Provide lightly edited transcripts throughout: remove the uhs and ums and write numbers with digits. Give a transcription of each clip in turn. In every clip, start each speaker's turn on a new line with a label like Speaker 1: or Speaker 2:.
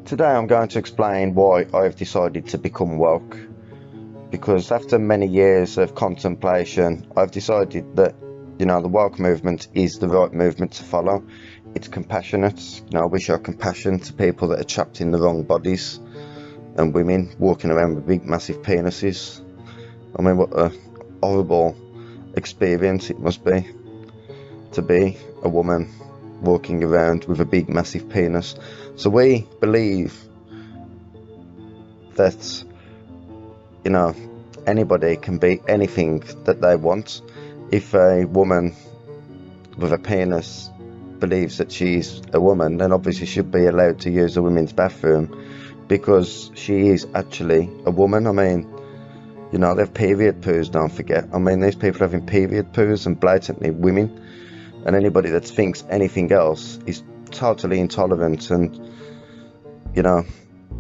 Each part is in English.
Speaker 1: Today I'm going to explain why I have decided to become woke, because after many years of contemplation I've decided that, the woke movement is the right movement to follow. It's compassionate. We show compassion to people that are trapped in the wrong bodies, and women walking around with big massive penises. I mean, what a horrible experience it must be to be a woman walking around with a big massive penis. So we believe that anybody can be anything that they want. If a woman with a penis believes that she's a woman, then obviously she should be allowed to use a women's bathroom, because she is actually a woman. I mean, they have period poos, don't forget. I mean, these people having period poos and blatantly women, and anybody that thinks anything else is totally intolerant, and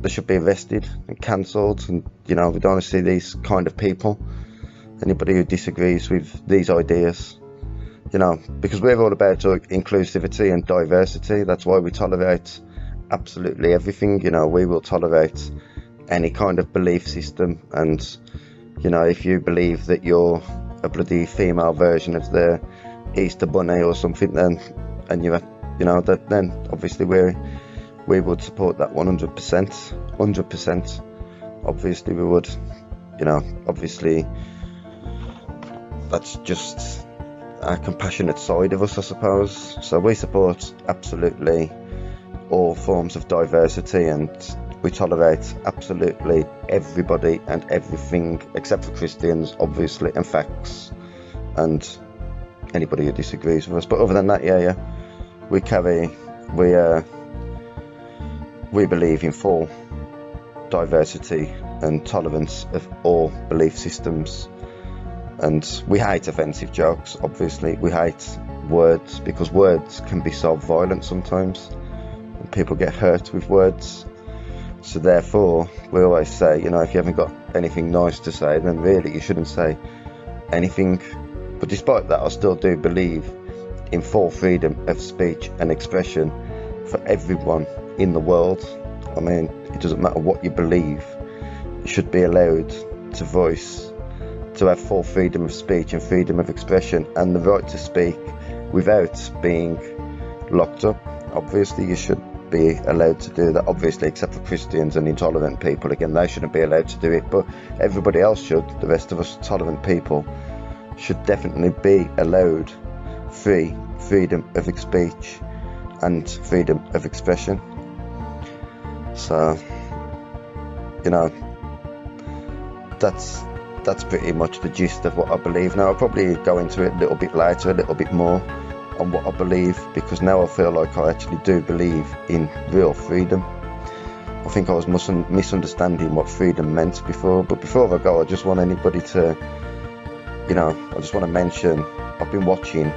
Speaker 1: they should be arrested and cancelled. And we don't want to see these kind of people, anybody who disagrees with these ideas, because we're all about inclusivity and diversity. That's why we tolerate absolutely everything. We will tolerate any kind of belief system, and if you believe that you're a bloody female version of the Easter Bunny or something, then then obviously we would support that 100%. Obviously we would, obviously that's just a compassionate side of us, I suppose. So we support absolutely all forms of diversity, and we tolerate absolutely everybody and everything except for Christians, obviously, and facts, and anybody who disagrees with us. But other than that, we believe in full diversity and tolerance of all belief systems, and we hate offensive jokes. Obviously we hate words, because words can be so violent sometimes, and people get hurt with words. So therefore we always say, if you haven't got anything nice to say, then really you shouldn't say anything. But despite that, I still do believe in full freedom of speech and expression for everyone in the world. I mean, it doesn't matter what you believe, you should be allowed to voice, to have full freedom of speech and freedom of expression, and the right to speak without being locked up. Obviously you should be allowed to do that, obviously, except for Christians and intolerant people. Again, they shouldn't be allowed to do it, but everybody else should. The rest of us tolerant people should definitely be allowed freedom of speech and freedom of expression. So that's pretty much the gist of what I believe. Now I'll probably go into it a little bit later, a little bit more on what I believe, because now I feel like I actually do believe in real freedom. I think I was misunderstanding what freedom meant before. But before I go, I just want anybody to, I just want to mention, I've been watching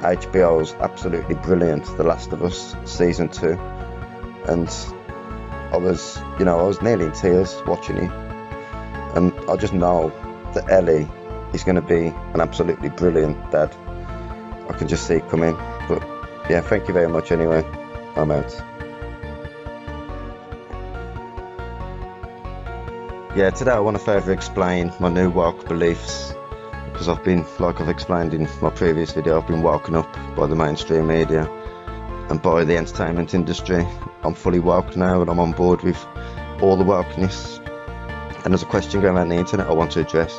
Speaker 1: HBO's absolutely brilliant The Last of Us season 2, and I was nearly in tears watching it, and I just know that Ellie is going to be an absolutely brilliant dad. I can just see it coming. But yeah, thank you very much anyway. I'm out. Yeah, today I want to further explain my new woke beliefs, because I've been, like I've explained in my previous video, I've been woken up by the mainstream media and by the entertainment industry. I'm fully woke now, and I'm on board with all the wokeness. And there's a question going around the internet I want to address,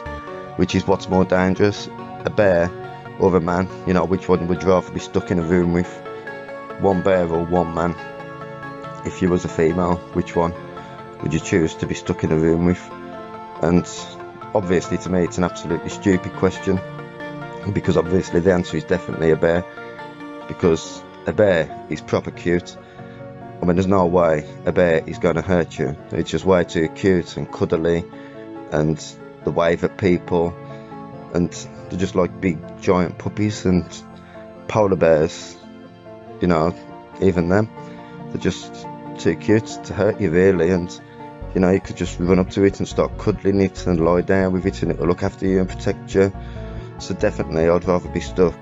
Speaker 1: which is, what's more dangerous, a bear or a man? Which one would you rather be stuck in a room with, one bear or one man? If you was a female, which one would you choose to be stuck in a room with? And obviously to me it's an absolutely stupid question, because obviously the answer is definitely a bear, because a bear is proper cute. I mean, there's no way a bear is going to hurt you. It's just way too cute and cuddly, and they wave at people, and they're just like big giant puppies. And polar bears, even them, they're just too cute to hurt you really. And you could just run up to it and start cuddling it and lie down with it, and it'll look after you and protect you. So definitely I'd rather be stuck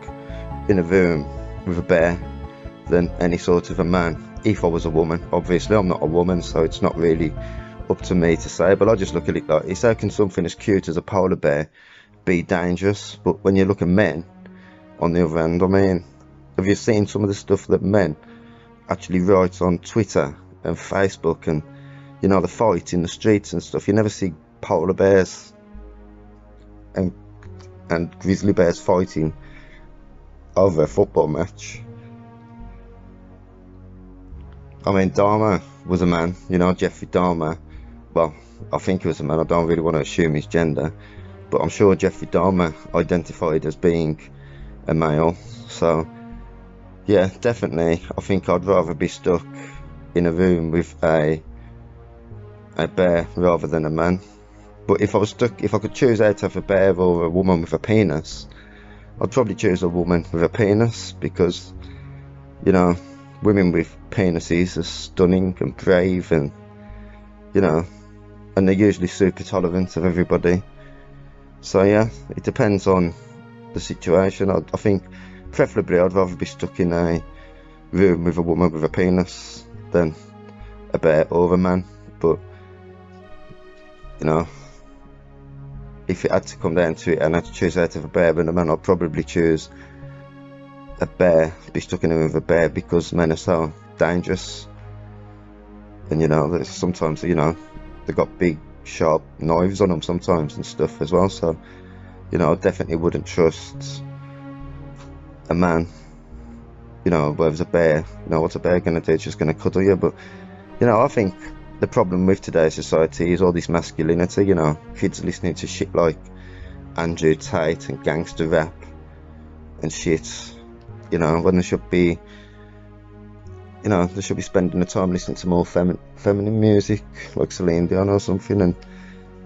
Speaker 1: in a room with a bear than any sort of a man. if I was a woman. Obviously I'm not a woman, so it's not really up to me to say, but I just look at it like this: how can something as cute as a polar bear be dangerous? But when you look at men on the other hand, I mean, have you seen some of the stuff that men actually write on Twitter and Facebook, and you know, the fight in the streets and stuff? You never see polar bears and grizzly bears fighting over a football match. I mean, Dahmer was a man, you know, Jeffrey Dahmer. Well, I think he was a man. I don't really want to assume his gender, but I'm sure Jeffrey Dahmer identified as being a male. So yeah, definitely I think I'd rather be stuck in a room with a bear rather than a man. But if I could choose out of a bear or a woman with a penis, I'd probably choose a woman with a penis, because, you know, women with penises are stunning and brave, and, you know, and they're usually super tolerant of everybody. So yeah, it depends on the situation. I think preferably I'd rather be stuck in a room with a woman with a penis than a bear or a man. But, you know, if it had to come down to it and I had to choose out of a bear and a man, I'd probably choose a bear, be stuck in a room with a bear, because men are so dangerous. And, you know, sometimes, you know, they've got big sharp knives on them sometimes and stuff as well. So, you know, I definitely wouldn't trust a man, you know, whereas a bear, you know, what's a bear gonna do? It's just gonna cuddle you. But, you know, I think the problem with today's society is all this masculinity, you know, kids listening to shit like Andrew Tate and gangster rap and shit, you know, when they should be, you know, they should be spending the time listening to more feminine music like Celine Dion or something. And,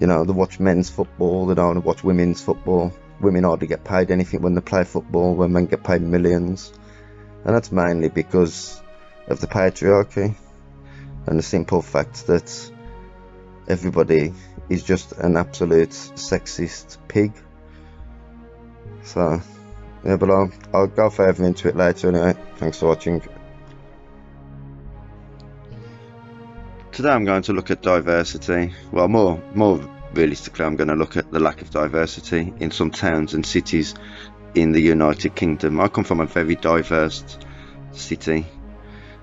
Speaker 1: you know, they watch men's football, they don't watch women's football. Women hardly get paid anything when they play football, when men get paid millions. And that's mainly because of the patriarchy and the simple fact that everybody is just an absolute sexist pig. So yeah, but I'll go further into it later anyway. Thanks for watching. Today I'm going to look at diversity. Well, more realistically, I'm going to look at the lack of diversity in some towns and cities in the United Kingdom. I come from a very diverse city,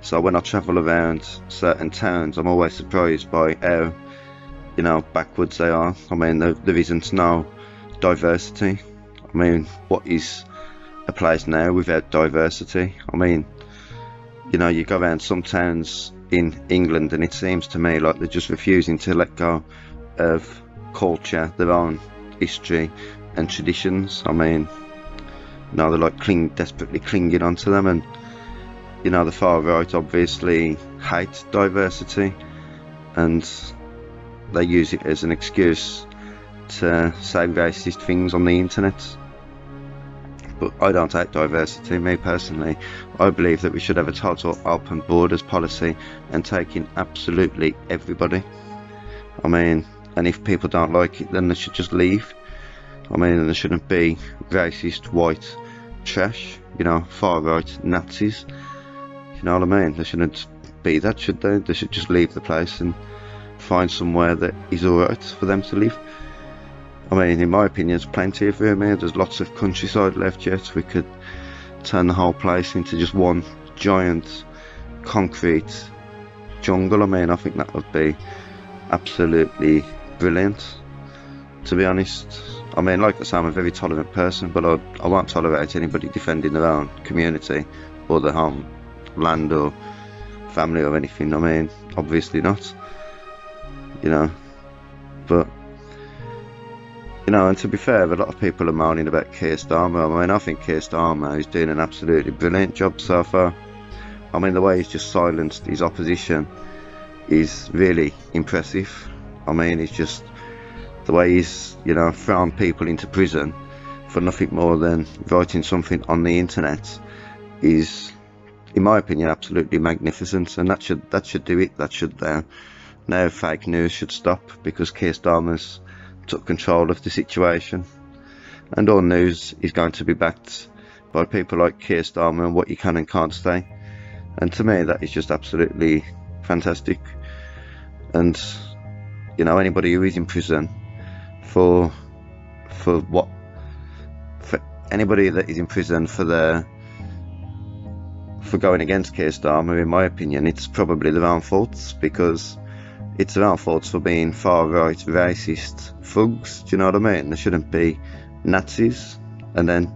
Speaker 1: so when I travel around certain towns, I'm always surprised by how, you know, backwards they are. I mean, there isn't no diversity. I mean, what is a place now without diversity? I mean, you know, you go around some towns in England and it seems to me like they're just refusing to let go of culture, their own history and traditions. I mean, you know, they're like desperately clinging onto them. And, you know, the far right obviously hate diversity and they use it as an excuse to say racist things on the internet. But I don't hate diversity. Me personally, I believe that we should have a total open borders policy and take in absolutely everybody. I mean, and if people don't like it, then they should just leave. I mean, there shouldn't be racist white trash, you know, far right Nazis. You know what I mean? They shouldn't be that, should they? They should just leave the place and find somewhere that is alright for them to live. I mean, in my opinion, there's plenty of room here. There's lots of countryside left yet. We could turn the whole place into just one giant concrete jungle. I mean, I think that would be absolutely brilliant, to be honest. I mean, like I say, I'm a very tolerant person, but I won't tolerate anybody defending their own community or their home land or family or anything. I mean, obviously not, you know. But, you know, and to be fair, a lot of people are moaning about Keir Starmer. I mean, I think Keir Starmer is doing an absolutely brilliant job so far. I mean, the way he's just silenced his opposition is really impressive. I mean, it's just the way he's, you know, thrown people into prison for nothing more than writing something on the internet is, in my opinion, absolutely magnificent. And that should do it. That should now fake news should stop, because Keir Starmer's took control of the situation, and all news is going to be backed by people like Keir Starmer and what you can and can't say. And to me, that is just absolutely fantastic. And you know, anybody who is in prison for anybody that is in prison for going against Keir Starmer, in my opinion, it's probably their own faults, because it's their own faults for being far-right, racist thugs. Do you know what I mean? They shouldn't be Nazis, and then,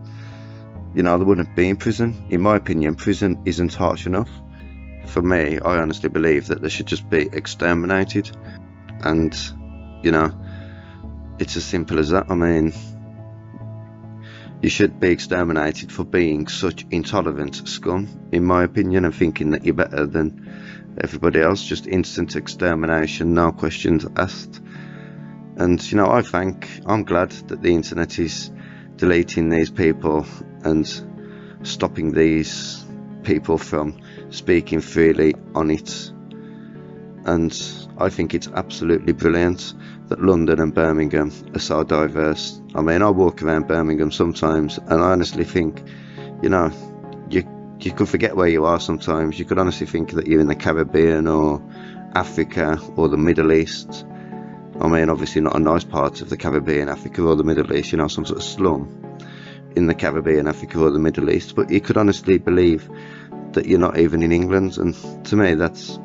Speaker 1: you know, they wouldn't be in prison. In my opinion, prison isn't harsh enough. For me, I honestly believe that they should just be exterminated. And, you know, it's as simple as that. I mean, you should be exterminated for being such intolerant scum, in my opinion, and thinking that you're better than everybody else. Just instant extermination, no questions asked. And, you know, I'm glad that the internet is deleting these people and stopping these people from speaking freely on it. And I think it's absolutely brilliant that London and Birmingham are so diverse. I mean, I walk around Birmingham sometimes and I honestly think, you know, you could forget where you are sometimes. You could honestly think that you're in the Caribbean or Africa or the Middle East. I mean, obviously not a nice part of the Caribbean, Africa or the Middle East, you know, some sort of slum in the Caribbean, Africa or the Middle East. But you could honestly believe that you're not even in England. And to me, that's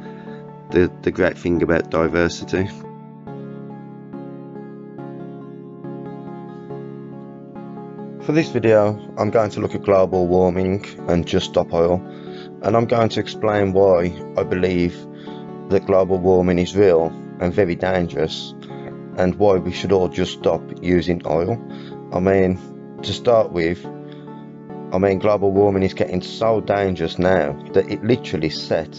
Speaker 1: the great thing about diversity. For this video, I'm going to look at global warming and Just Stop Oil, and I'm going to explain why I believe that global warming is real and very dangerous, and why we should all just stop using oil. I mean, to start with, I mean, global warming is getting so dangerous now that it literally set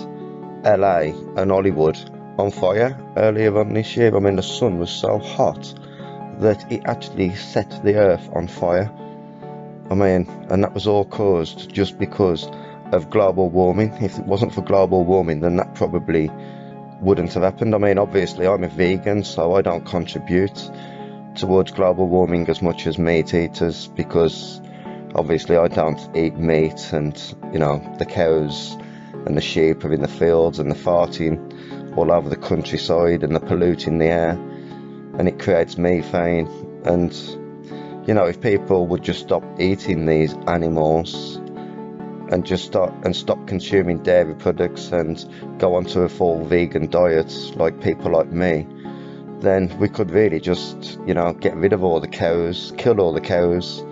Speaker 1: LA and Hollywood on fire earlier on this year. I mean, the sun was so hot that it actually set the earth on fire. I mean, and that was all caused just because of global warming. If it wasn't for global warming, then that probably wouldn't have happened. I mean, obviously I'm a vegan, so I don't contribute towards global warming as much as meat eaters, because obviously I don't eat meat, and you know, the cows and the sheep are in the fields and they're farting all over the countryside and they're polluting the air, and it creates methane. And you know, if people would just stop eating these animals and just stop consuming dairy products and go onto a full vegan diet like people like me, then we could really just, you know, get rid of all the cows, kill all the cows,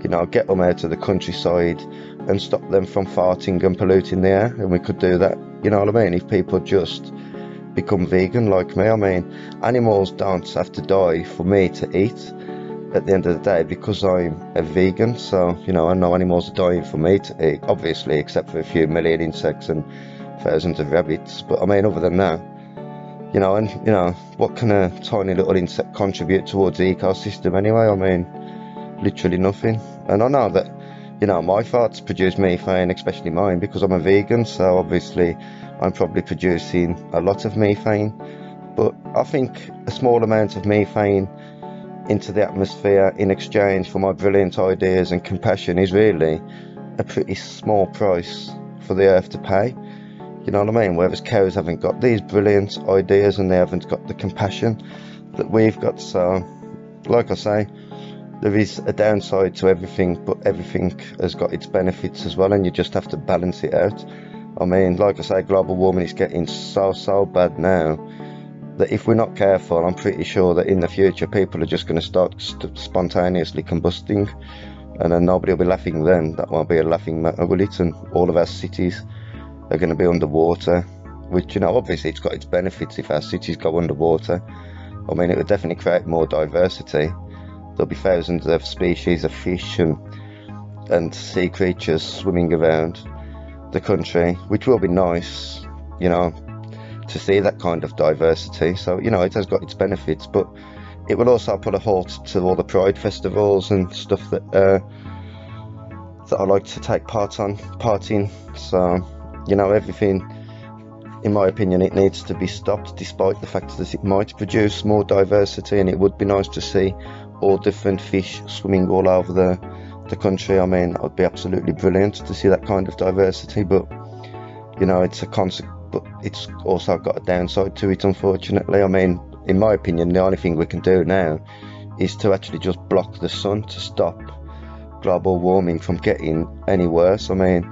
Speaker 1: you know, get them out of the countryside and stop them from farting and polluting the air. And we could do that, you know what I mean, if people just become vegan like me. I mean, animals don't have to die for me to eat at the end of the day, because I'm a vegan. So, you know, I know animals are dying for me to eat, obviously, except for a few million insects and thousands of rabbits. But I mean, other than that, you know, and you know, what can a tiny little insect contribute towards the ecosystem anyway? I mean, literally nothing. And I know that, you know, my farts produce methane, especially mine, because I'm a vegan, so obviously I'm probably producing a lot of methane. But I think a small amount of methane into the atmosphere in exchange for my brilliant ideas and compassion is really a pretty small price for the earth to pay. You know what I mean? Whereas cows haven't got these brilliant ideas and they haven't got the compassion that we've got. So, like I say, there is a downside to everything, but everything has got its benefits as well, and you just have to balance it out. I mean, like I say, global warming is getting so bad now that if we're not careful, I'm pretty sure that in the future people are just going to start spontaneously combusting, and then nobody will be laughing then. That won't be a laughing matter, will it? And all of our cities are going to be underwater, which, you know, obviously it's got its benefits if our cities go underwater. I mean, it would definitely create more diversity. There'll be thousands of species of fish and sea creatures swimming around the country, which will be nice, you know, to see that kind of diversity. So, you know, it has got its benefits, but it will also put a halt to all the pride festivals and stuff that I like to take part in. So, you know, everything, in my opinion, it needs to be stopped, despite the fact that it might produce more diversity, and it would be nice to see all different fish swimming all over the country. I mean, that would be absolutely brilliant to see that kind of diversity. But you know, it's a concept, but it's also got a downside to it, unfortunately. I mean, in my opinion, the only thing we can do now is to actually just block the sun to stop global warming from getting any worse. I mean,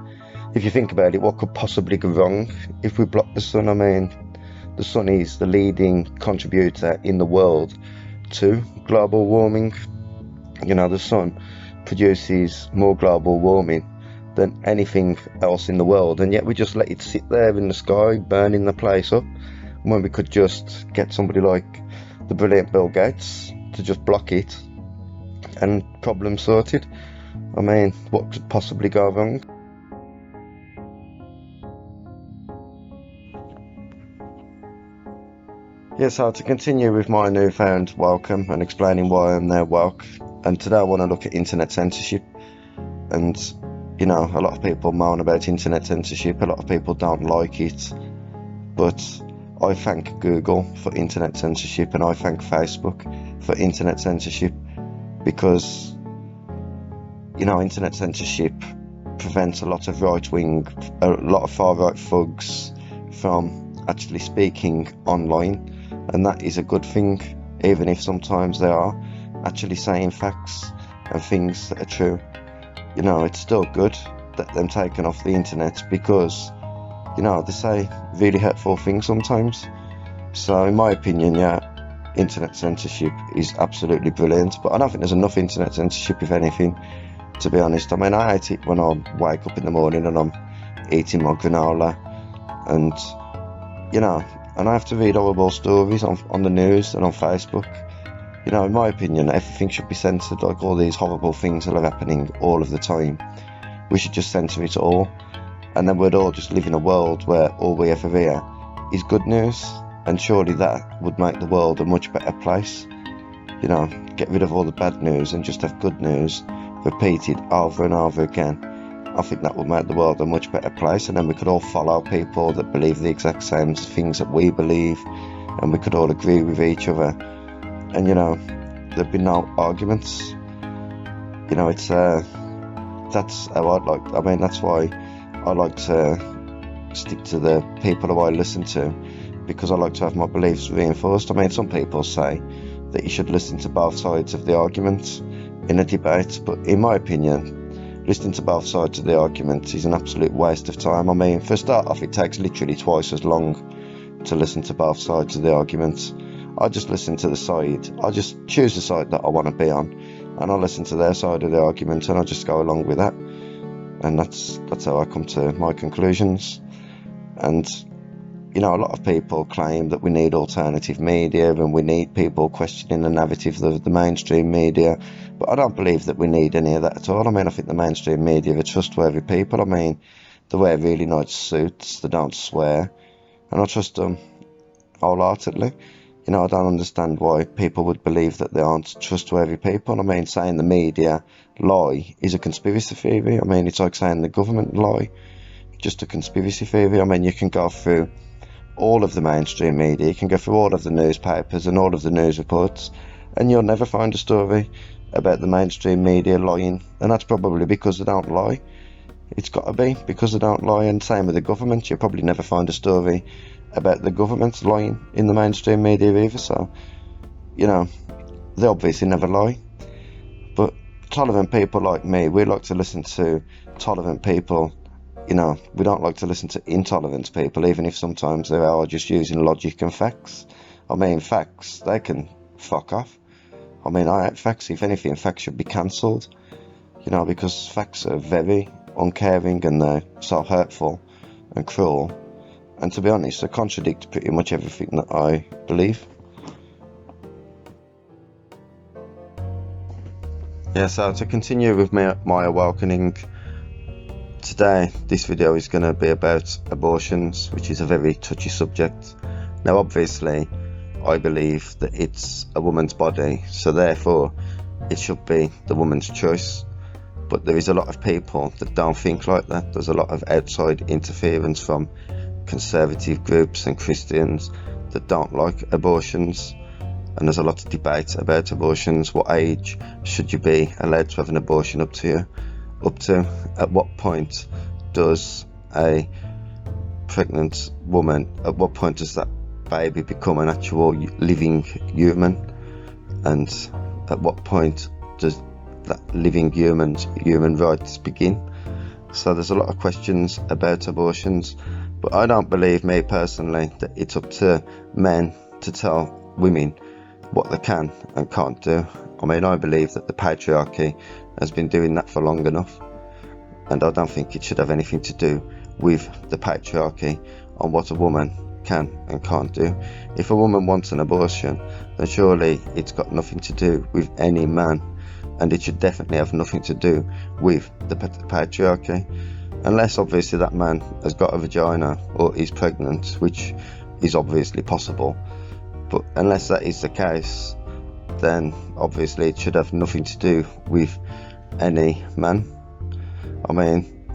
Speaker 1: if you think about it, what could possibly go wrong if we block the sun? I mean, the sun is the leading contributor in the world to global warming. You know, the sun produces more global warming than anything else in the world, and yet we just let it sit there in the sky, burning the place up, when we could just get somebody like the brilliant Bill Gates to just block it and problem sorted. I mean, what could possibly go wrong? Yeah, so to continue with my newfound welcome and explaining why I'm now woke, and today I want to look at internet censorship. And you know, a lot of people moan about internet censorship, a lot of people don't like it, but I thank Google for internet censorship, and I thank Facebook for internet censorship, because, you know, internet censorship prevents a lot of right-wing, a lot of far-right thugs from actually speaking online, and that is a good thing, even if sometimes they are actually saying facts and things that are true. You know, it's still good that them taken off the internet, because, you know, they say really hurtful things sometimes. So in my opinion, yeah, internet censorship is absolutely brilliant, but I don't think there's enough internet censorship, if anything, to be honest. I mean, I hate it when I wake up in the morning and I'm eating my granola, and, you know, and I have to read horrible stories on the news and on Facebook. You know, in my opinion, everything should be censored. Like, all these horrible things that are happening all of the time, we should just censor it all, and then we'd all just live in a world where all we ever hear is good news, and surely that would make the world a much better place. You know, get rid of all the bad news and just have good news repeated over and over again. I think that would make the world a much better place, and then we could all follow people that believe the exact same things that we believe, and we could all agree with each other. And, you know, there'd be no arguments. You know, it's that's how I'd like. I mean, that's why I like to stick to the people who I listen to, because I like to have my beliefs reinforced. I mean, some people say that you should listen to both sides of the argument in a debate, but in my opinion, listening to both sides of the argument is an absolute waste of time. I mean, for a start off, it takes literally twice as long to listen to both sides of the argument. I just listen to the side, I just choose the side that I want to be on, and I listen to their side of the argument, and I just go along with that, and that's how I come to my conclusions. And, you know, a lot of people claim that we need alternative media and we need people questioning the narrative of the mainstream media, but I don't believe that we need any of that at all. I mean, I think the mainstream media are trustworthy people. I mean, they wear really nice suits, they don't swear, and I trust them wholeheartedly. You know, I don't understand why people would believe that they aren't trustworthy people. I mean, saying the media lie is a conspiracy theory. I mean, it's like saying the government lie, just a conspiracy theory. I mean, you can go through all of the mainstream media, you can go through all of the newspapers and all of the news reports, and you'll never find a story about the mainstream media lying, and that's probably because they don't lie. It's got to be because they don't lie. And same with the government, you'll probably never find a story about the government lying in the mainstream media either. So, you know, they obviously never lie. But tolerant people like me, we like to listen to tolerant people. You know, we don't like to listen to intolerant people, even if sometimes they are just using logic and facts. I mean, facts, they can fuck off. I mean, I hate facts. If anything, facts should be cancelled, you know, because facts are very uncaring and they're so hurtful and cruel. And to be honest, they contradict pretty much everything that I believe. Yeah, so to continue with my awakening, today this video is going to be about abortions, which is a very touchy subject. Now obviously I believe that it's a woman's body, so therefore it should be the woman's choice. But there is a lot of people that don't think like that. There's a lot of outside interference from conservative groups and Christians that don't like abortions, and there's a lot of debate about abortions. What age should you be allowed to have an abortion up to? At what point does a pregnant woman, at what point does that baby become an actual living human? And at what point does that living human's human rights begin? So there's a lot of questions about abortions, but I don't believe, me personally, that it's up to men to tell women what they can and can't do. I mean, I believe that the patriarchy has been doing that for long enough, and I don't think it should have anything to do with the patriarchy on what a woman can and can't do. If a woman wants an abortion, then surely it's got nothing to do with any man, and it should definitely have nothing to do with the patriarchy, unless obviously that man has got a vagina or is pregnant, which is obviously possible. But unless that is the case, then obviously it should have nothing to do with any man. I mean,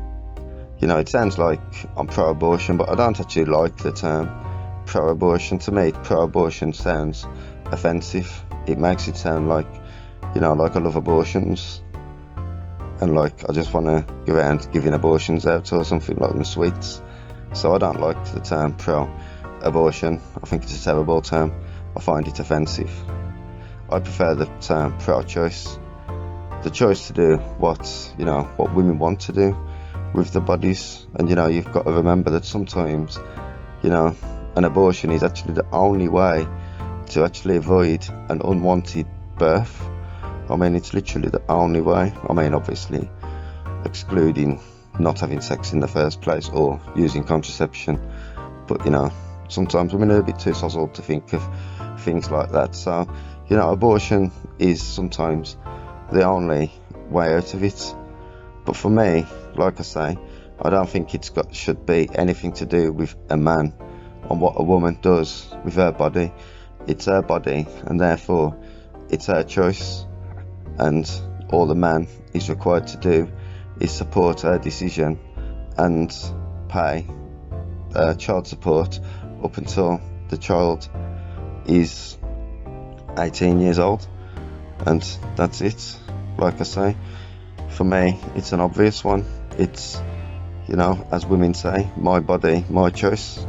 Speaker 1: you know, it sounds like I'm pro-abortion, but I don't actually like the term pro-abortion. To me, pro-abortion sounds offensive. It makes it sound like, you know, like I love abortions, and like I just want to go around giving abortions out or something like them sweets. So I don't like the term pro-abortion. I think it's a terrible term. I find it offensive. I prefer the term pro-choice. The choice to do what, you know, what women want to do with their bodies. And, you know, you've got to remember that sometimes, you know, an abortion is actually the only way to actually avoid an unwanted birth. I mean, it's literally the only way. I mean, obviously excluding not having sex in the first place or using contraception, but, you know, sometimes women are a bit too sozzled to think of things like that. So, you know, abortion is sometimes the only way out of it. But for me, like I say, I don't think should be anything to do with a man on what a woman does with her body. It's her body, and therefore it's her choice, and all the man is required to do is support her decision and pay child support up until the child is 18 years old, and that's it. Like I say, for me, it's an obvious one. It's, you know, as women say, my body, my choice.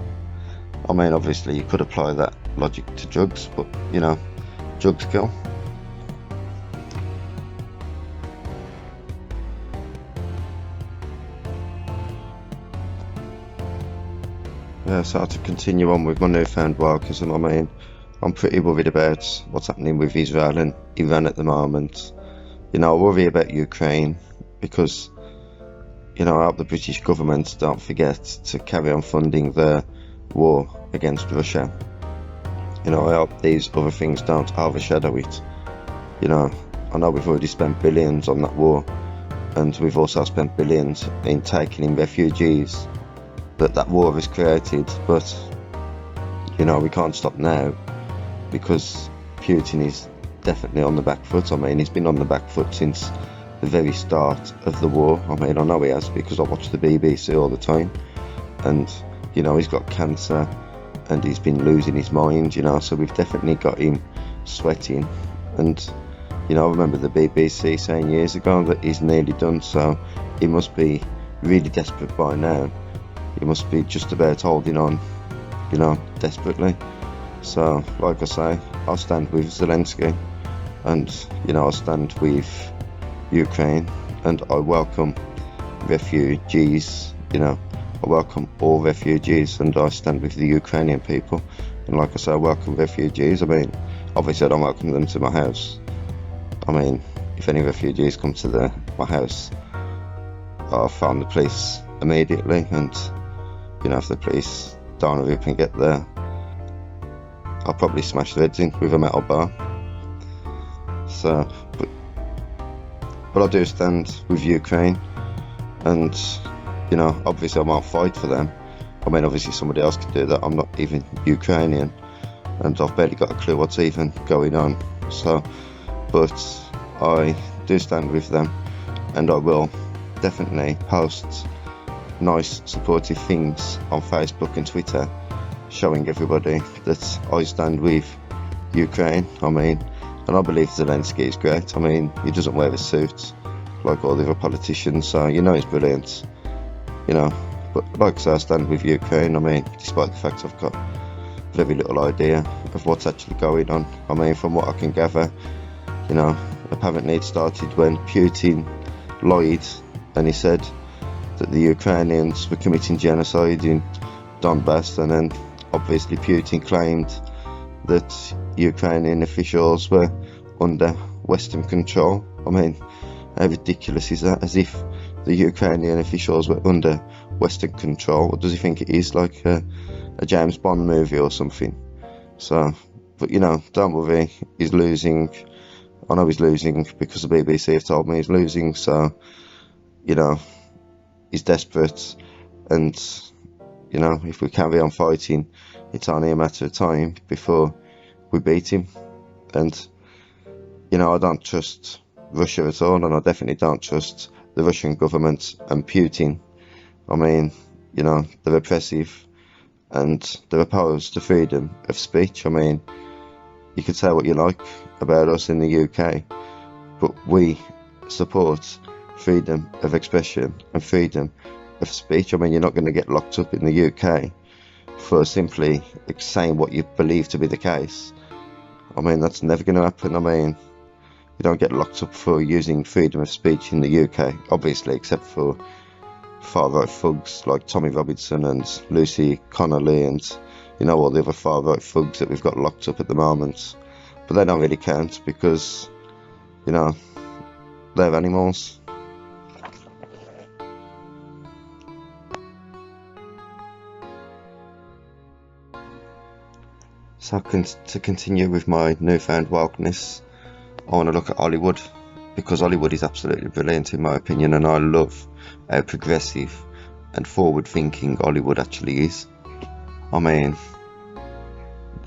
Speaker 1: I mean, obviously you could apply that logic to drugs, but, you know, drugs kill. Yeah, so to continue on with my newfound wokeism, I mean, I'm pretty worried about what's happening with Israel and Iran at the moment. You know, I worry about Ukraine because, you know, I hope the British government don't forget to carry on funding their war against Russia. You know, I hope these other things don't overshadow it. You know, I know we've already spent billions on that war, and we've also spent billions in taking in refugees that war has created, but, you know, we can't stop now because Putin is definitely on the back foot. I mean, he's been on the back foot since the very start of the war. I mean, I know he has because I watch the BBC all the time, and, you know, he's got cancer and he's been losing his mind, you know, so we've definitely got him sweating. And, you know, I remember the BBC saying years ago that he's nearly done, so he must be really desperate by now. He must be just about holding on, you know, desperately. So, like I say, I'll stand with Zelensky, and, you know, I'll stand with Ukraine, and I welcome refugees, you know, I welcome all refugees, and I stand with the Ukrainian people. And like I say, I welcome refugees. I mean, obviously I don't welcome them to my house. I mean, if any refugees come to my house, I'll phone the police immediately, and, you know, if the police don't hurry up and get there, I'll probably smash their heads in with a metal bar. So, but I do stand with Ukraine, and, you know, obviously I won't fight for them. I mean, obviously somebody else can do that. I'm not even Ukrainian, and I've barely got a clue what's even going on. So, but I do stand with them, and I will definitely post nice supportive things on Facebook and Twitter showing everybody that I stand with Ukraine. I mean, and I believe Zelensky is great. I mean, he doesn't wear a suit like all the other politicians, so, you know, he's brilliant. You know, But like I say, I stand with Ukraine. I mean, despite the fact I've got very little idea of what's actually going on. I mean, from what I can gather, you know, apparently it started when Putin lied and he said that the Ukrainians were committing genocide in Donbass, and then obviously Putin claimed that Ukrainian officials were under Western control. I mean, how ridiculous is that? As if the Ukrainian officials were under Western control. What does he think it is, like a James Bond movie or something? So, but you know, don't worry, he's losing. I know he's losing because the BBC have told me he's losing, so, you know, he's desperate, and, you know, if we carry on fighting, it's only a matter of time before we beat him. And, you know, I don't trust Russia at all, and I definitely don't trust the Russian government and Putin. I mean, you know, they're oppressive and they're opposed to freedom of speech. I mean, you could say what you like about us in the UK, but we support freedom of expression and freedom of speech. I mean, you're not going to get locked up in the UK for simply saying what you believe to be the case. I mean, that's never going to happen. I mean, you don't get locked up for using freedom of speech in the UK, obviously, except for far-right thugs like Tommy Robinson and Lucy Connolly and, you know, all the other far-right thugs that we've got locked up at the moment. But they don't really count because, you know, they're animals. So to continue with my newfound wokeness, I want to look at Hollywood, because Hollywood is absolutely brilliant in my opinion, and I love how progressive and forward-thinking Hollywood actually is. I mean,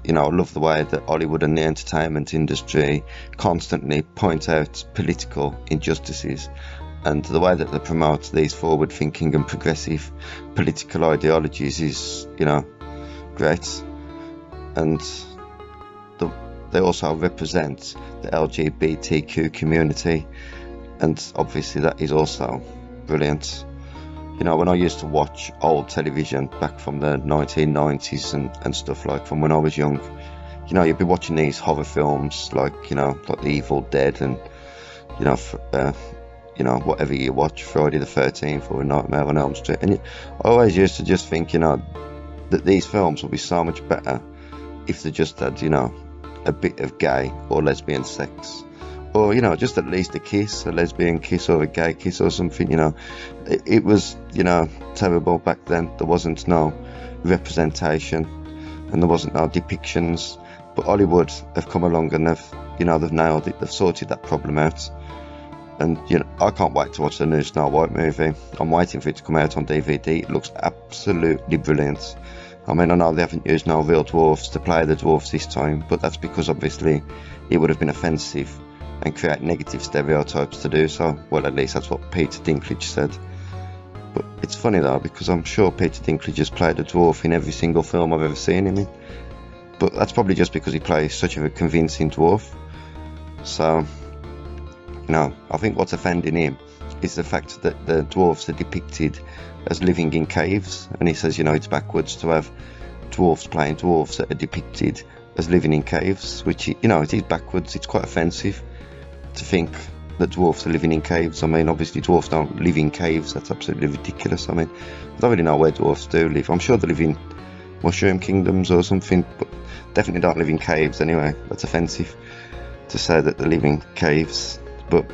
Speaker 1: you know, I love the way that Hollywood and the entertainment industry constantly point out political injustices, and the way that they promote these forward-thinking and progressive political ideologies is, you know, great. And they also represent the LGBTQ community, and obviously that is also brilliant. You know, when I used to watch old television back from the 1990s and stuff, like from when I was young, you know, you'd be watching these horror films like, you know, like The Evil Dead and, you know, whatever you watch, Friday the 13th or Nightmare on Elm Street. And I always used to just think, you know, that these films would be so much better if they just had, you know, a bit of gay or lesbian sex, or, you know, just at least a lesbian kiss or a gay kiss or something. You know, it was, you know, terrible back then. There wasn't no representation and there wasn't no depictions, but Hollywood have come along and they've nailed it. They've sorted that problem out, and, you know, I can't wait to watch the new Snow White movie. I'm waiting for it to come out on DVD. It looks absolutely brilliant. I mean, I know they haven't used no real dwarfs to play the dwarfs this time, but that's because obviously it would have been offensive and create negative stereotypes to do so. Well, at least that's what Peter Dinklage said. But it's funny though, because I'm sure Peter Dinklage has played a dwarf in every single film I've ever seen him in. But that's probably just because he plays such a convincing dwarf. So, you know, I think what's offending him is the fact that the dwarfs are depicted as living in caves, and he says, you know, it's backwards to have dwarfs playing dwarfs that are depicted as living in caves, which, you know, it is backwards. It's quite offensive to think that dwarfs are living in caves. I mean, obviously dwarfs don't live in caves. That's absolutely ridiculous. I mean, I don't really know where dwarfs do live. I'm sure they live in mushroom kingdoms or something, but definitely don't live in caves anyway. That's offensive to say that they live in caves. But,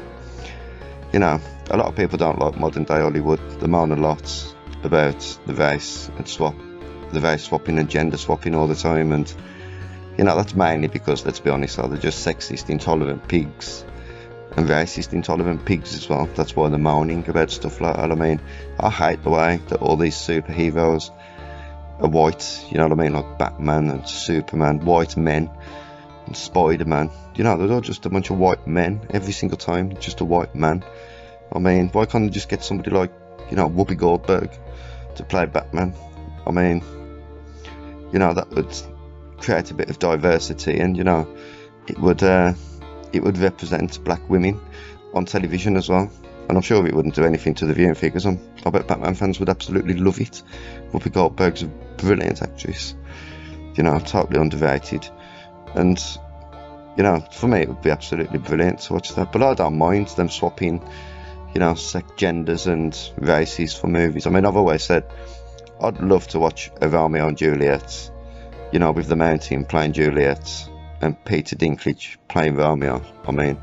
Speaker 1: you know, a lot of people don't like modern day Hollywood. They moan a lot about the race swapping and gender swapping all the time, and, you know, that's mainly because, let's be honest, they're just sexist, intolerant pigs, and racist, intolerant pigs as well. That's why they're moaning about stuff like that. I mean, I hate the way that all these superheroes are white, you know what I mean, like Batman and Superman, white men, and Spider-Man. You know, they're all just a bunch of white men every single time, just a white man. I mean, why can't they just get somebody like, you know, Whoopi Goldberg to play Batman? I mean, you know, that would create a bit of diversity, and, you know, it would represent black women on television as well. and I'm sure it wouldn't do anything to the viewing figures. I bet Batman fans would absolutely love it. Whoopi Goldberg's a brilliant actress, you know, totally underrated, and you know, for me it would be absolutely brilliant to watch that. But I don't mind them swapping, you know, genders and races for movies. I mean, I've always said I'd love to watch a Romeo and Juliet, you know, with the Mountain playing Juliet and Peter Dinklage playing Romeo. I mean,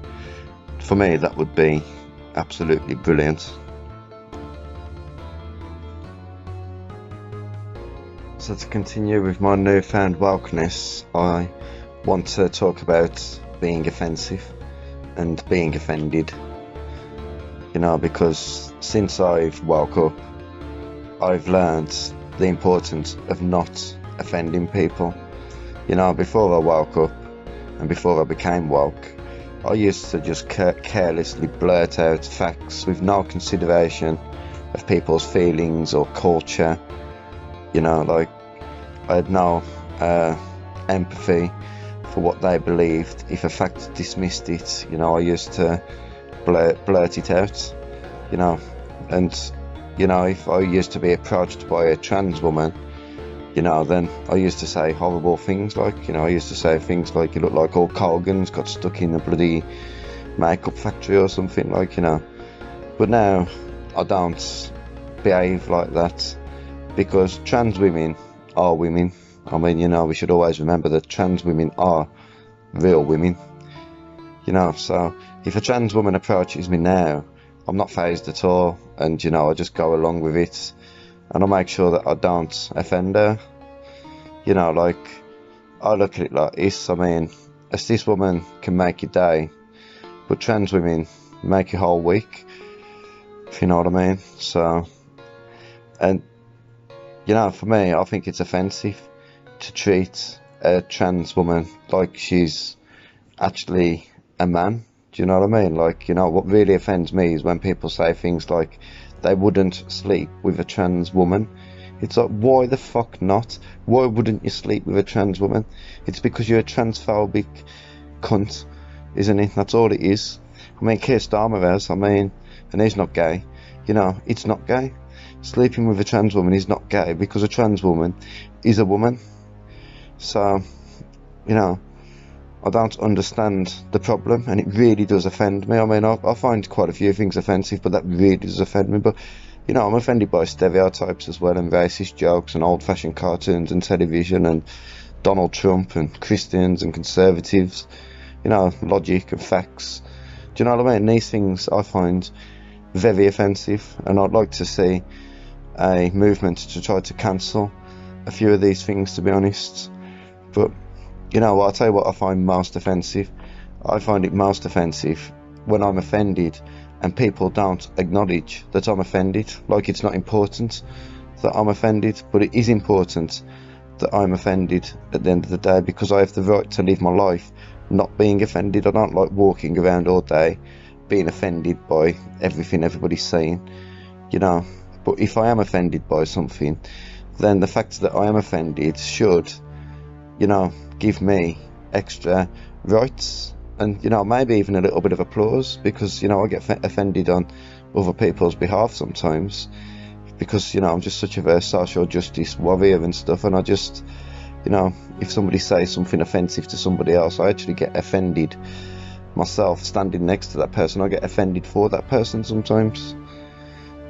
Speaker 1: for me that would be absolutely brilliant. So to continue with my newfound wokeness, I want to talk about being offensive and being offended. You know, because since I've woke up, I've learned the importance of not offending people. You know, before I woke up and before I became woke, I used to just carelessly blurt out facts with no consideration of people's feelings or culture. You know, like, I had no empathy for what they believed. If a fact dismissed it, you know, I used to blurt it out, you know. And, you know, if I used to be approached by a trans woman, you know, then I used to say horrible things, like, you know, I used to say things like, you look like Hulk Hogan's got stuck in a bloody makeup factory or something, like, you know. But now I don't behave like that, because trans women are women. I mean, you know, we should always remember that trans women are real women, you know. So if a trans woman approaches me now, I'm not fazed at all, and, you know, I just go along with it, and I make sure that I don't offend her. You know, like, I look at it like this. I mean, a cis woman can make your day, but trans women make your whole week, if you know what I mean. So, and, you know, for me, I think it's offensive to treat a trans woman like she's actually a man. Do you know what I mean? Like, you know, what really offends me is when people say things like they wouldn't sleep with a trans woman. It's like, why the fuck not? Why wouldn't you sleep with a trans woman? It's because you're a transphobic cunt, isn't it? That's all it is. I mean, Keir Starmer has, I mean, and he's not gay. You know, it's not gay. Sleeping with a trans woman is not gay, because a trans woman is a woman. So, you know, I don't understand the problem, and it really does offend me. I mean, I find quite a few things offensive, but that really does offend me. But, you know, I'm offended by stereotypes as well, and racist jokes, and old-fashioned cartoons and television, and Donald Trump, and Christians and conservatives, you know, logic and facts. Do you know what I mean? These things I find very offensive, and I'd like to see a movement to try to cancel a few of these things, to be honest. But, you know, I'll tell you what I find most offensive. I find it most offensive when I'm offended and people don't acknowledge that I'm offended. Like, it's not important that I'm offended, but it is important that I'm offended at the end of the day, because I have the right to live my life not being offended. I don't like walking around all day being offended by everything everybody's saying, you know. But if I am offended by something, then the fact that I am offended should, you know, give me extra rights, and, you know, maybe even a little bit of applause, because, you know, I get offended on other people's behalf sometimes, because, you know, I'm just such a social justice warrior and stuff, and I just, you know, if somebody says something offensive to somebody else, I actually get offended myself standing next to that person. I get offended for that person sometimes.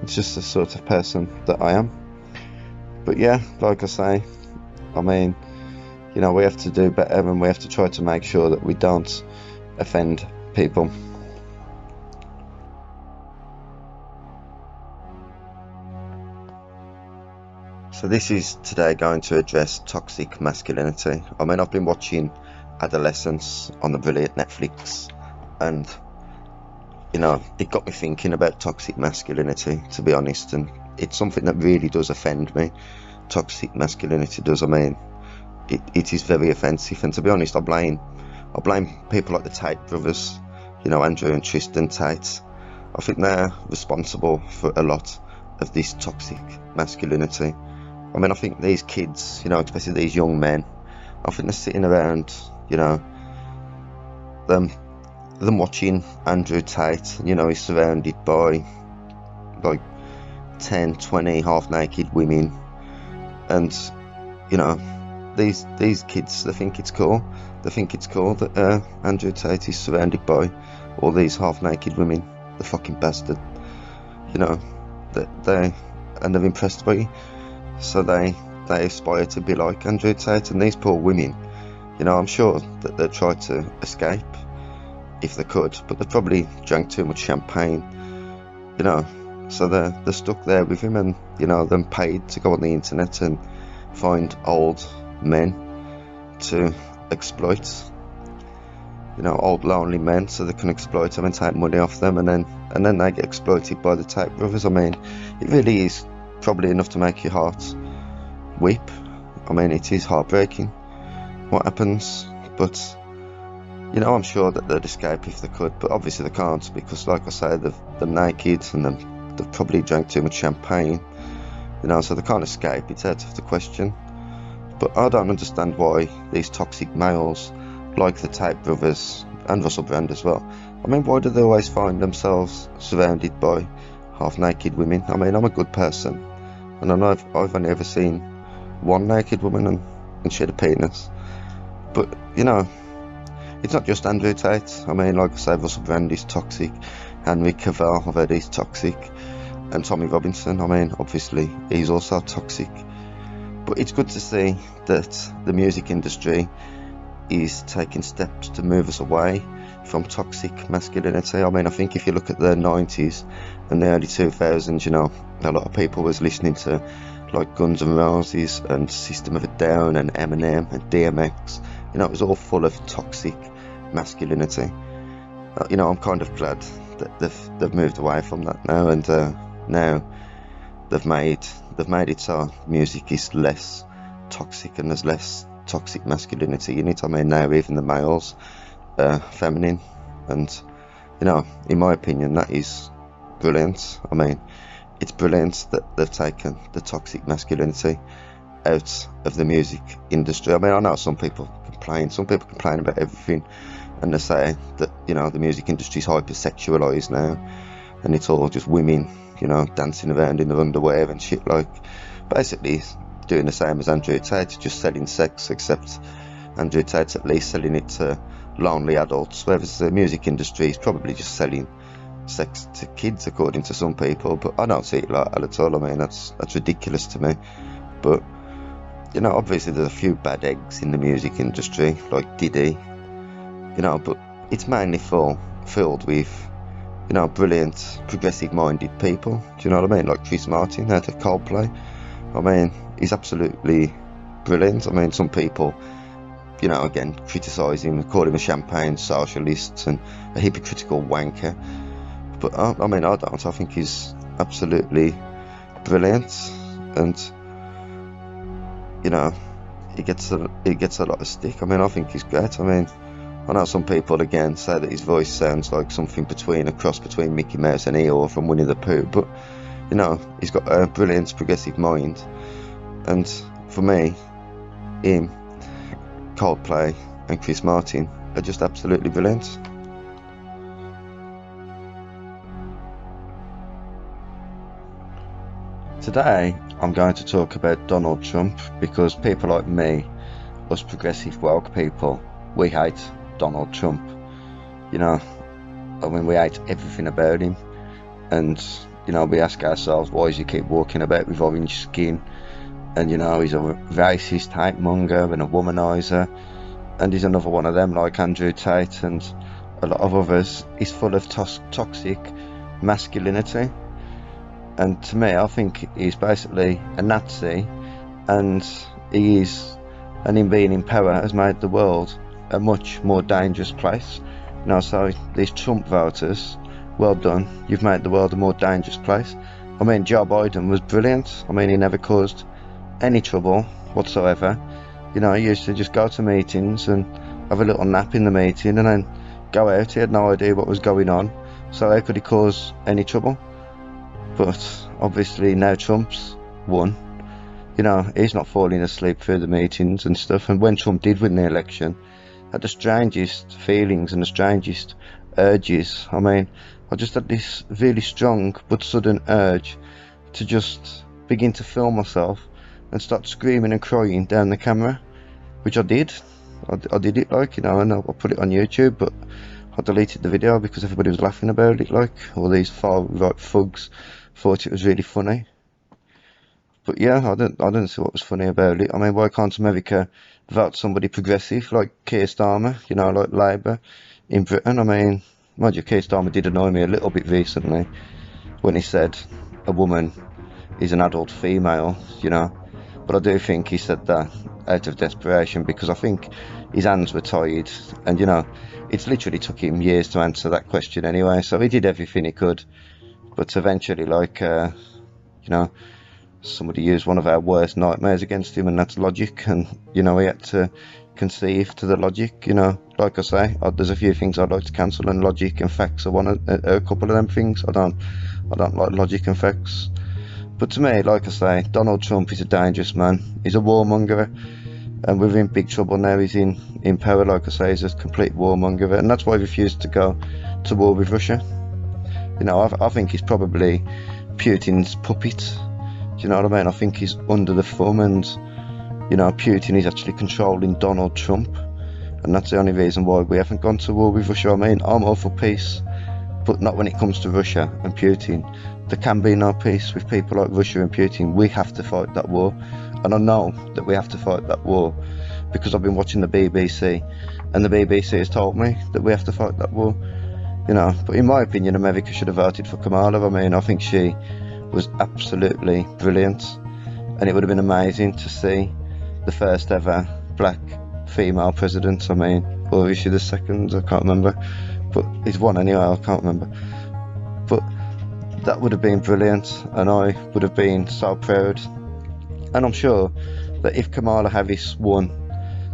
Speaker 1: It's just the sort of person that I am. But yeah, like I say, I mean, you know, we have to do better, and we have to try to make sure that we don't offend people. So this is today going to address toxic masculinity. I mean, I've been watching Adolescence on the brilliant Netflix, and, you know, it got me thinking about toxic masculinity, to be honest, and it's something that really does offend me. Toxic masculinity does. I mean, it is very offensive, and to be honest, I blame people like the Tate brothers, you know, Andrew and Tristan Tate. I think they're responsible for a lot of this toxic masculinity. I mean, I think these kids, you know, especially these young men, I think they're sitting around, you know, them them watching Andrew Tate, you know, he's surrounded by like 10, 20 half-naked women, and you know, these kids, they think it's cool. They think it's cool that Andrew Tate is surrounded by all these half-naked women. The fucking bastard. You know, they're impressed by you, so they aspire to be like Andrew Tate. And these poor women, you know, I'm sure that they tried to escape if they could, but they probably drank too much champagne, you know, so they're stuck there with him, and you know, they're paid to go on the internet and find old men to exploit, you know, old lonely men, so they can exploit them and take money off them, and then they get exploited by the Tate brothers. I mean, it really is probably enough to make your heart weep. I mean, it is heartbreaking what happens, but you know, I'm sure that they'd escape if they could, but obviously they can't, because like I say, they're naked, and they've probably drank too much champagne, you know, so they can't escape. It's out of the question. But I don't understand why these toxic males, like the Tate brothers and Russell Brand as well, I mean, why do they always find themselves surrounded by half-naked women? I mean, I'm a good person, and I know I've only ever seen one naked woman, and she had a penis. But, you know, it's not just Andrew Tate. I mean, like I say, Russell Brand is toxic, Henry Cavill, I've heard he's toxic, and Tommy Robinson, I mean, obviously, he's also toxic. But it's good to see that the music industry is taking steps to move us away from toxic masculinity. I mean, I think if you look at the 90s and the early 2000s, you know, a lot of people was listening to like Guns N' Roses and System of a Down and Eminem and DMX. You know, it was all full of toxic masculinity. You know, I'm kind of glad that they've moved away from that now, and now they've made it so music is less toxic and there's less toxic masculinity in it. I mean, now even the males are feminine, and you know, in my opinion, that is brilliant. I mean, it's brilliant that they've taken the toxic masculinity out of the music industry. I mean, I know some people complain about everything, and they say that, you know, the music industry is hypersexualized now, and it's all just women, you know, dancing around in their underwear and shit, like basically doing the same as Andrew Tate, just selling sex, except Andrew Tate's at least selling it to lonely adults, whereas the music industry is probably just selling sex to kids, according to some people. But I don't see it like that at all. I mean, that's ridiculous to me. But you know, obviously there's a few bad eggs in the music industry, like Diddy, you know, but it's mainly filled with, you know, brilliant, progressive-minded people. Do you know what I mean? Like Chris Martin out of Coldplay. I mean, he's absolutely brilliant. I mean, some people, you know, again, criticise him, call him a champagne socialist and a hypocritical wanker. But I mean, I don't. I think he's absolutely brilliant, and you know, he gets a lot of stick. I mean, I think he's great. I mean, I know some people again say that his voice sounds like something between a cross between Mickey Mouse and Eeyore from Winnie the Pooh, but you know, he's got a brilliant progressive mind, and for me, him, Coldplay and Chris Martin are just absolutely brilliant. Today I'm going to talk about Donald Trump, because people like me, us progressive woke people, we hate Donald Trump. You know, I mean, we hate everything about him, and you know, we ask ourselves, why does he keep walking about with orange skin? And you know, he's a racist, hate monger and a womanizer, and he's another one of them, like Andrew Tate and a lot of others. He's full of toxic masculinity, and to me, I think he's basically a Nazi, and him being in power has made the world a much more dangerous place. You know, so these Trump voters, well done, you've made the world a more dangerous place. I mean, Joe Biden was brilliant. I mean, he never caused any trouble whatsoever. You know, he used to just go to meetings and have a little nap in the meeting and then go out. He had no idea what was going on, so how could he cause any trouble? But obviously now Trump's won. You know, he's not falling asleep through the meetings and stuff. And when Trump did win the election, had the strangest feelings and the strangest urges. I mean, I just had this really strong but sudden urge to just begin to film myself and start screaming and crying down the camera, which I did. I did it, like, you know, and I put it on YouTube, but I deleted the video because everybody was laughing about it, like, all these far right thugs thought it was really funny. But yeah, I don't see what was funny about it. I mean, why can't America vote somebody progressive like Keir Starmer, you know, like Labour in Britain? I mean, mind you, Keir Starmer did annoy me a little bit recently when he said a woman is an adult female, you know. But I do think he said that out of desperation, because I think his hands were tied, and, you know, it's literally took him years to answer that question anyway, so he did everything he could. But eventually, like, you know, somebody used one of our worst nightmares against him, and that's logic, and, you know, he had to concede to the logic, you know. Like I say, there's a few things I'd like to cancel, and logic and facts are a couple of them things. I don't like logic and facts. But to me, like I say, Donald Trump is a dangerous man. He's a warmonger, and we're in big trouble now. He's in power, like I say, he's a complete warmonger, and that's why he refused to go to war with Russia. You know, I think he's probably Putin's puppet. Do you know what I mean? I think he's under the thumb, and, you know, Putin is actually controlling Donald Trump, and that's the only reason why we haven't gone to war with Russia. I mean, I'm all for peace, but not when it comes to Russia and Putin. There can be no peace with people like Russia and Putin. We have to fight that war, and I know that we have to fight that war because I've been watching the BBC, and the BBC has told me that we have to fight that war, you know. But in my opinion, America should have voted for Kamala. I mean, I think she was absolutely brilliant, and it would have been amazing to see the first ever black female president. I mean, or is she the second? I can't remember, but it's one anyway, I can't remember. But that would have been brilliant, and I would have been so proud. And I'm sure that if Kamala Harris won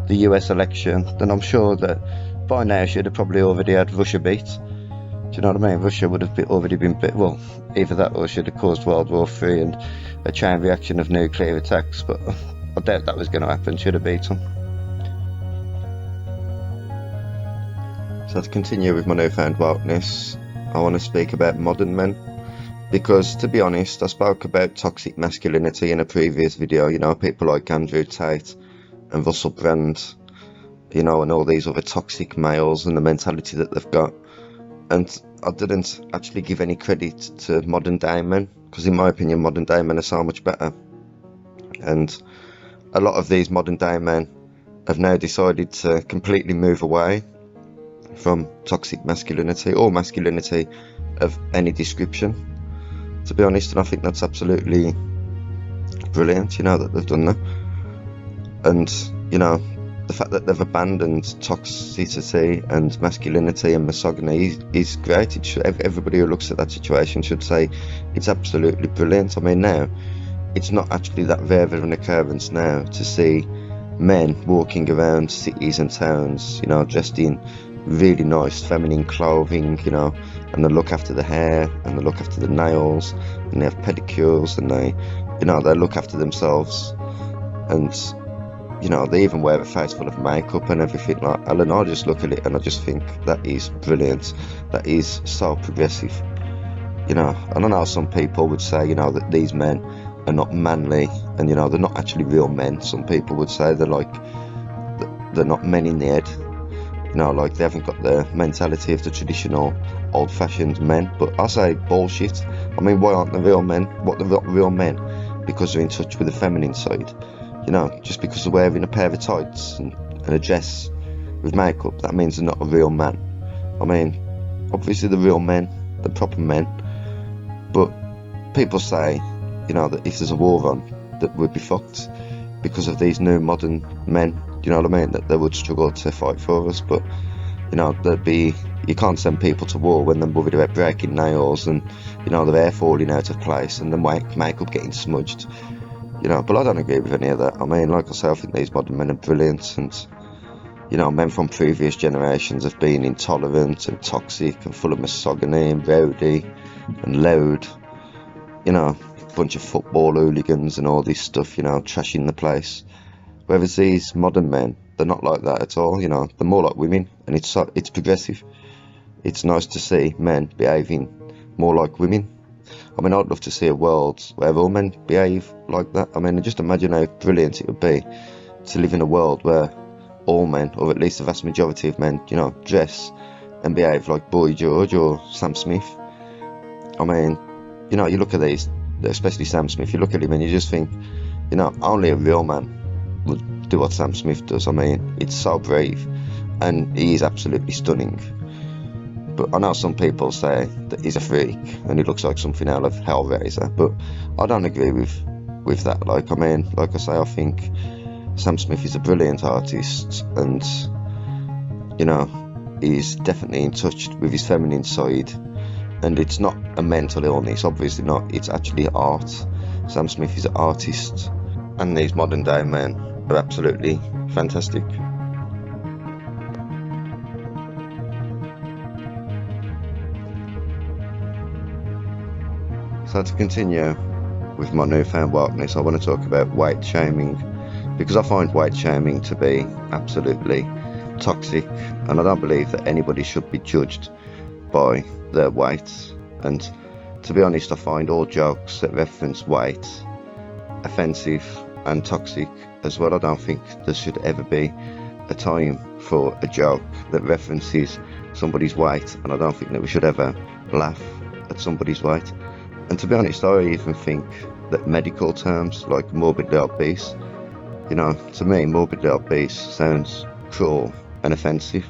Speaker 1: the US election, then I'm sure that by now she'd have probably already had Russia beat. Do you know what I mean? Russia would have already been beat. Well, either that or she'd have caused World War III and a chain reaction of nuclear attacks, but I doubt that was going to happen. She'd have beat them. So to continue with my newfound wokeness, I want to speak about modern men. Because, to be honest, I spoke about toxic masculinity in a previous video, you know, people like Andrew Tate and Russell Brand, you know, and all these other toxic males and the mentality that they've got. And I didn't actually give any credit to modern day men, because in my opinion, modern day men are so much better. And a lot of these modern day men have now decided to completely move away from toxic masculinity, or masculinity of any description, to be honest. And I think that's absolutely brilliant, you know, that they've done that. And, you know, the fact that they've abandoned toxicity and masculinity and misogyny is great. It should, everybody who looks at that situation should say it's absolutely brilliant. I mean, now it's not actually that rare of an occurrence now to see men walking around cities and towns, you know, dressed in really nice feminine clothing, you know, and they look after the hair and they look after the nails and they have pedicures and they, you know, they look after themselves, and, you know, they even wear a face full of makeup and everything like that. And I just look at it and I just think that is brilliant. That is so progressive, you know. And I know some people would say, you know, that these men are not manly, and, you know, they're not actually real men. Some people would say they're not men in the head, you know, like they haven't got the mentality of the traditional old-fashioned men. But I say bullshit. I mean, why aren't they real men? What, they're not real men because they're in touch with the feminine side. You know, just because they're wearing a pair of tights and a dress with makeup, that means they're not a real man. I mean, obviously they're real men, they're proper men. But people say, you know, that if there's a war on, that we'd be fucked because of these new modern men. Do you know what I mean? That they would struggle to fight for us. But, you know, you can't send people to war when they're worried about breaking nails and, you know, their hair falling out of place and the makeup getting smudged. You know, but I don't agree with any of that. I mean, like I say, I think these modern men are brilliant, and, you know, men from previous generations have been intolerant and toxic and full of misogyny and rowdy and loud. You know, a bunch of football hooligans and all this stuff, you know, trashing the place. Whereas these modern men, they're not like that at all, you know. They're more like women, and it's progressive. it's nice to see men behaving more like women. I mean, I'd love to see a world where all men behave like that. I mean, just imagine how brilliant it would be to live in a world where all men, or at least the vast majority of men, you know, dress and behave like Boy George or Sam Smith. I mean, you know, you look at these, especially Sam Smith, you look at him and you just think, you know, only a real man would do what Sam Smith does. I mean, it's so brave, and he is absolutely stunning. But I know some people say that he's a freak and he looks like something out of Hellraiser, but I don't agree with that. Like, I mean, like I say, I think Sam Smith is a brilliant artist, and, you know, he's definitely in touch with his feminine side, and it's not a mental illness, obviously not, it's actually art. Sam Smith is an artist, and these modern day men are absolutely fantastic. So to continue with my newfound wokeness, I want to talk about weight shaming, because I find weight shaming to be absolutely toxic, and I don't believe that anybody should be judged by their weight. And to be honest, I find all jokes that reference weight offensive and toxic as well. I don't think there should ever be a time for a joke that references somebody's weight, and I don't think that we should ever laugh at somebody's weight. And to be honest, I even think that medical terms like morbidly obese, you know, to me, morbidly obese sounds cruel and offensive.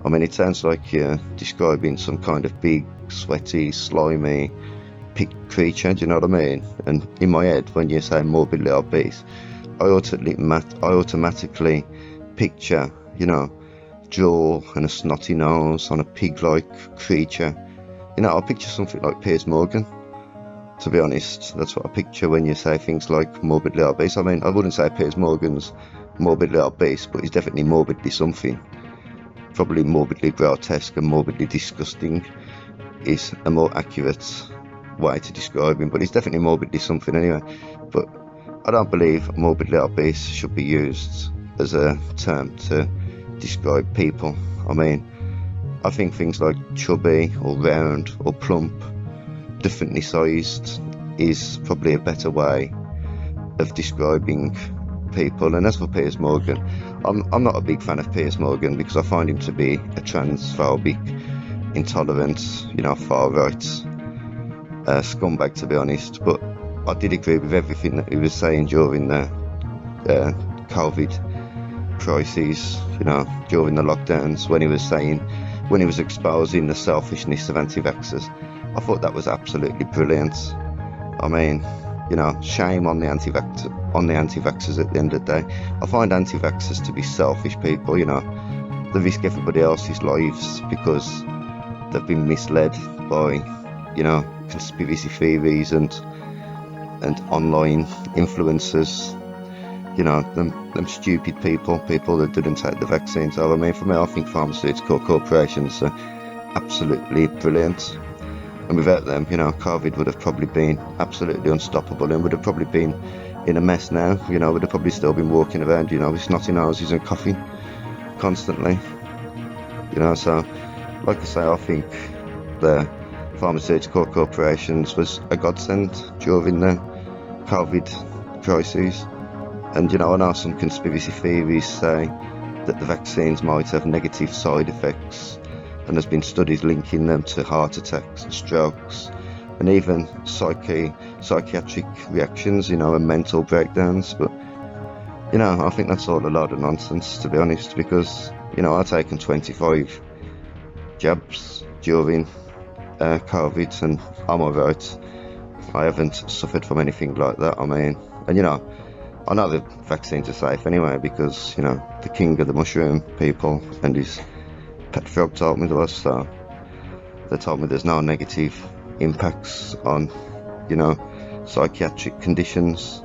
Speaker 1: I mean, it sounds like you're describing some kind of big, sweaty, slimy pig creature, do you know what I mean? And in my head, when you say morbidly obese, I automatically picture, you know, drool and a snotty nose on a pig-like creature. You know, I picture something like Piers Morgan. To be honest, that's what I picture when you say things like morbidly obese. I mean, I wouldn't say Piers Morgan's morbidly obese, but he's definitely morbidly something. Probably morbidly grotesque and morbidly disgusting is a more accurate way to describe him, but he's definitely morbidly something anyway. But I don't believe morbidly obese should be used as a term to describe people. I mean, I think things like chubby or round or plump, differently sized, is probably a better way of describing people. And as for Piers Morgan, I'm not a big fan of Piers Morgan because I find him to be a transphobic, intolerant, you know, far right scumbag, to be honest. But I did agree with everything that he was saying during the COVID crises, you know, during the lockdowns, when he was exposing the selfishness of anti-vaxxers. I thought that was absolutely brilliant. I mean, you know, shame on the anti-vaxxers at the end of the day. I find anti-vaxxers to be selfish people, you know. They risk everybody else's lives because they've been misled by, you know, conspiracy theories and online influencers. You know, them stupid people that didn't take the vaccine. So I mean, for me, I think pharmaceutical corporations are absolutely brilliant. And without them, you know, COVID would have probably been absolutely unstoppable and would have probably been in a mess now. You know, would have probably still been walking around, you know, with snotty noses and coughing constantly. You know, so like I say, I think the pharmaceutical corporations was a godsend during the COVID crises. And, you know, I know some conspiracy theories say that the vaccines might have negative side effects, and there's been studies linking them to heart attacks and strokes and even psychiatric reactions, you know, and mental breakdowns. But, you know, I think that's all a load of nonsense, to be honest, because, you know, I've taken 25 jabs during COVID and I'm alright. I haven't suffered from anything like that. I mean, and, you know, I know the vaccines are safe anyway because, you know, the king of the mushroom people and his pet frog told me there was, so they told me there's no negative impacts on, you know, psychiatric conditions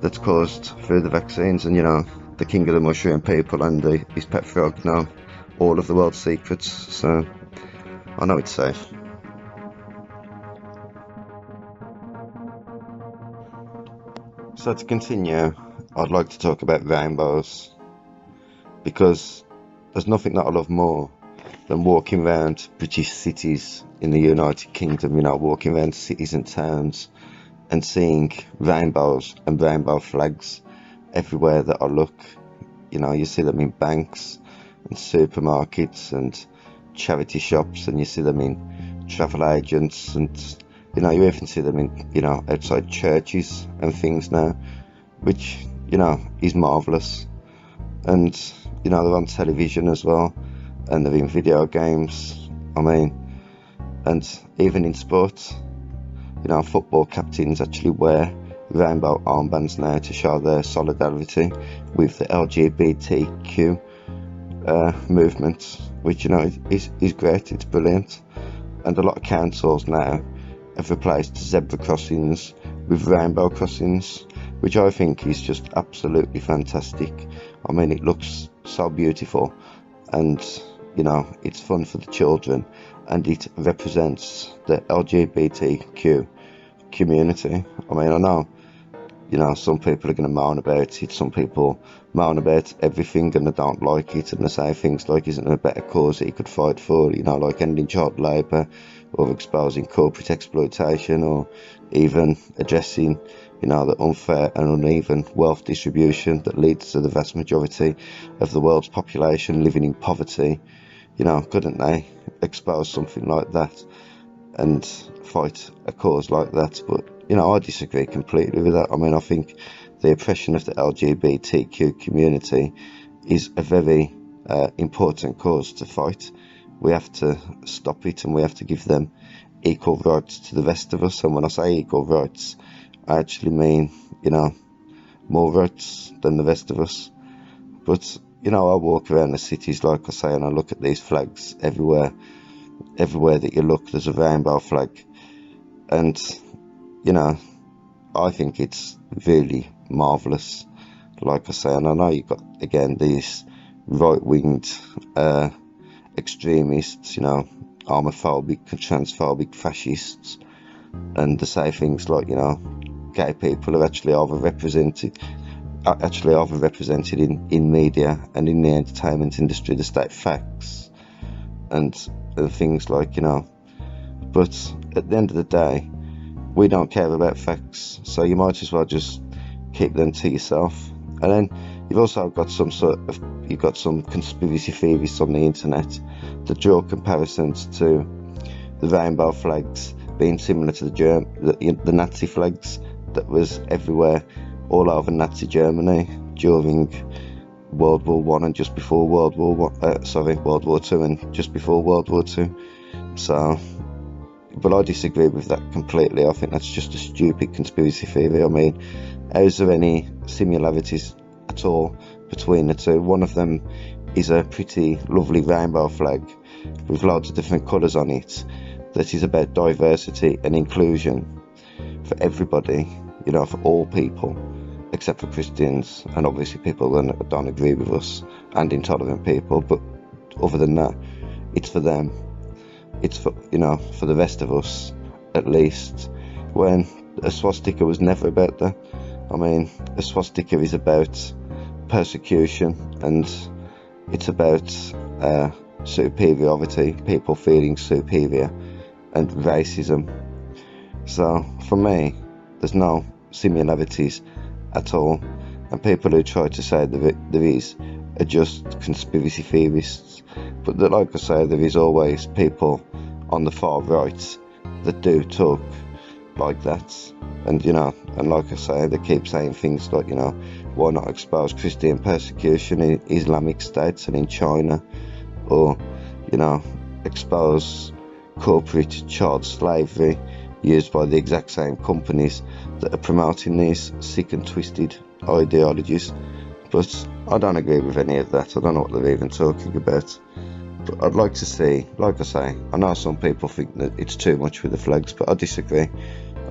Speaker 1: that's caused through the vaccines. And, you know, the king of the mushroom people and his pet frog know all of the world's secrets, so I know it's safe. So to continue, I'd like to talk about rainbows, because there's nothing that I love more than walking around British cities in the United Kingdom, you know, walking around cities and towns and seeing rainbows and rainbow flags everywhere that I look. You know, you see them in banks and supermarkets and charity shops, and you see them in travel agents, and you know, you even see them in, you know, outside churches and things now, which, you know, is marvellous. And you know, they're on television as well, and they're in video games, I mean, and even in sports, you know, football captains actually wear rainbow armbands now to show their solidarity with the LGBTQ movement, which, you know, is great, it's brilliant. And a lot of councils now have replaced zebra crossings with rainbow crossings, which I think is just absolutely fantastic. I mean, it looks so beautiful, and you know, it's fun for the children, and it represents the LGBTQ community. I mean, I know, you know, some people are going to moan about it, some people moan about everything and they don't like it, and they say things like, isn't there a better cause that you could fight for, you know, like ending child labour, or exposing corporate exploitation, or even addressing, you know, the unfair and uneven wealth distribution that leads to the vast majority of the world's population living in poverty. You know, couldn't they expose something like that and fight a cause like that? But, you know, I disagree completely with that. I mean, I think the oppression of the LGBTQ community is a very important cause to fight. We have to stop it, and we have to give them equal rights to the rest of us. And when I say equal rights, I actually mean, you know, more rights than the rest of us. But, you know, I walk around the cities, like I say, and I look at these flags everywhere. Everywhere that you look, there's a rainbow flag. And, you know, I think it's really marvellous, like I say. And I know you've got, again, these right-winged extremists, you know, homophobic, transphobic fascists, and they say things like, you know, gay people are actually overrepresented in media and in the entertainment industry. They state facts and things like, you know, but at the end of the day, we don't care about facts, so you might as well just keep them to yourself. And then you've also got some conspiracy theorists on the internet that draw comparisons to the rainbow flags being similar to the Nazi flags that was everywhere all over Nazi Germany during World War One and just before World War Two and just before World War Two. So, but I disagree with that completely. I think that's just a stupid conspiracy theory. I mean, is there any similarities at all between the two? One of them is a pretty lovely rainbow flag with loads of different colours on it that is about diversity and inclusion for everybody, you know, for all people except for Christians and obviously people that don't agree with us, and intolerant people. But other than that, it's for them. It's for, you know, for the rest of us, at least. When a swastika was never about that. I mean, a swastika is about persecution, and it's about superiority, people feeling superior, and racism. So for me, there's no similarities at all, and people who try to say that there is are just conspiracy theorists. But like I say, there is always people on the far right that do talk like that, and you know, and like I say, they keep saying things like, you know, why not expose Christian persecution in Islamic states and in China, or, you know, expose corporate child slavery used by the exact same companies that are promoting these sick and twisted ideologies. But I don't agree with any of that. I don't know what they're even talking about. But I'd like to see, like I say, I know some people think that it's too much with the flags, but I disagree.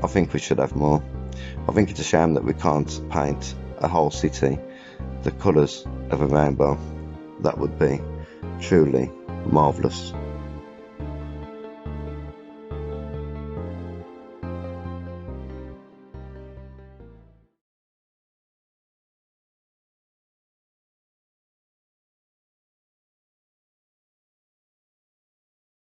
Speaker 1: I think we should have more. I think it's a shame that we can't paint a whole city the colours of a rainbow. That would be truly marvellous.